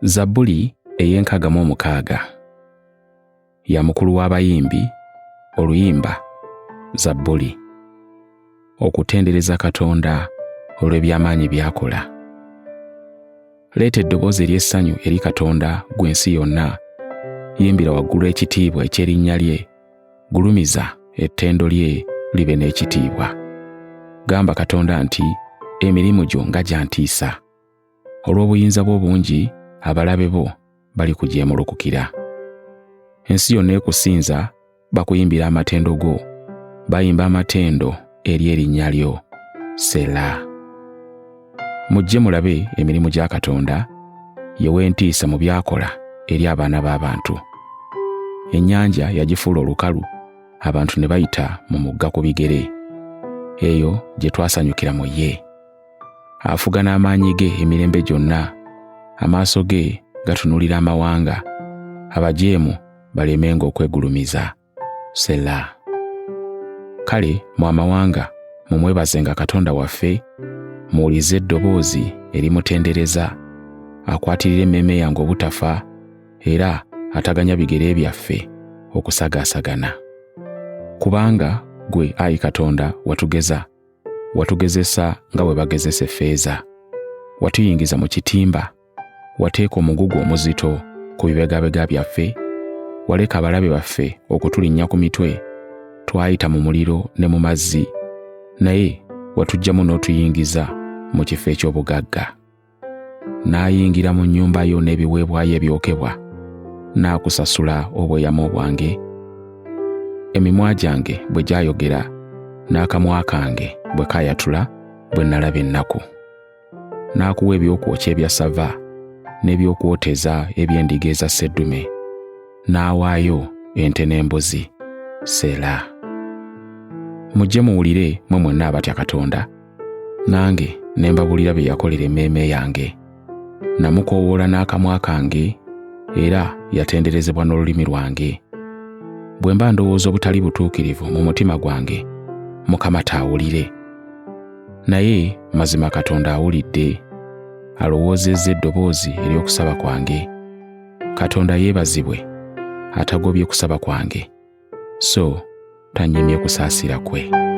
Zabbuli ey'enkaaga ya mukulu w'abayimbi, oluyimba Zabbuli, okutendereza Katonda olw'ebyamaanyi by'akola. Leeta eddoboozi ery'essanyu eri Katonda ggwe ensi yonna, yimbira waggulu ekitiibwa eky'erinnya lye, gulumiza ettendo lye libe n'ekitiibwa. Gamba Katonda nti emirimu gyo nga gyantiisa. Olw'obuyinza bwo obungi abalabe bo bali kugyemulukukira. Ensi yonna ekusinza, bakuyimbira amatendo go, bayimba amatendo eri erinnya lyo. Selah. Mujje mulabe emirimu gya Katonda, ye w'entiisa mu by'akola eri abaana b'abantu. Ennyanja yagifuula olukalu, abantu ne bayita mu mugga ku bigere. Eyo gye twasanyukira mu ye. Afuga n'amaanyi ge emirembe gyonna, amaaso ge gatunulira amawanga, abajeemu balemenga okwegulumiza. Selah. Kale mu amawanga mumwebazenga Katonda waffe, muwulize eddoboozi erimutendereza, akwatirira emmeeme yange obutafa, era ataganya bigere byaffe okusagaasagana. Kubanga ggwe, Ayi Katonda, watugezesa nga bwe bagezesa effeeza, watuyingiza mu kitimba, wateeka omugugu omuzito ku bibegabega byaffe, waleka abalabe baffe okutulinnya ku mitwe, twayita mu muliro ne mu mazzi, naye watuggyamu n'otuyingiza mu kifo eky'obugagga. N'ayingira mu nnyumba yo n'ebiweebwayo ebyokebwa, n'akusasula obweyamo bwange. Emimwa gyange bwe gyayogera, n'akamwa kange bwe kaayatula bwe nalaba ennaku. N'akuwa ebyokwokya ebya ssava n'ebyokwoteza eby'endiga eza sseddume, n'awaayo ente n'embuzi. Selah. Mujje muwulire mwe mwenna abatya Katonda, nange ne mbabulira bye yakolera emmeeme yange. Namukoowoola n'akamwa kange, era yatenderezebwa n'olulimi lwange. Bwe mba ndowooza obutali butuukirivu mu mutima gwange, Mukama taawulire. Naye mazima Katonda awulidde, alowoozezza eddoboozi ery'okusaba kwange. Katonda yeebazibwe, atagobye kusaba kwange, so tannyimye kusaasira kwe.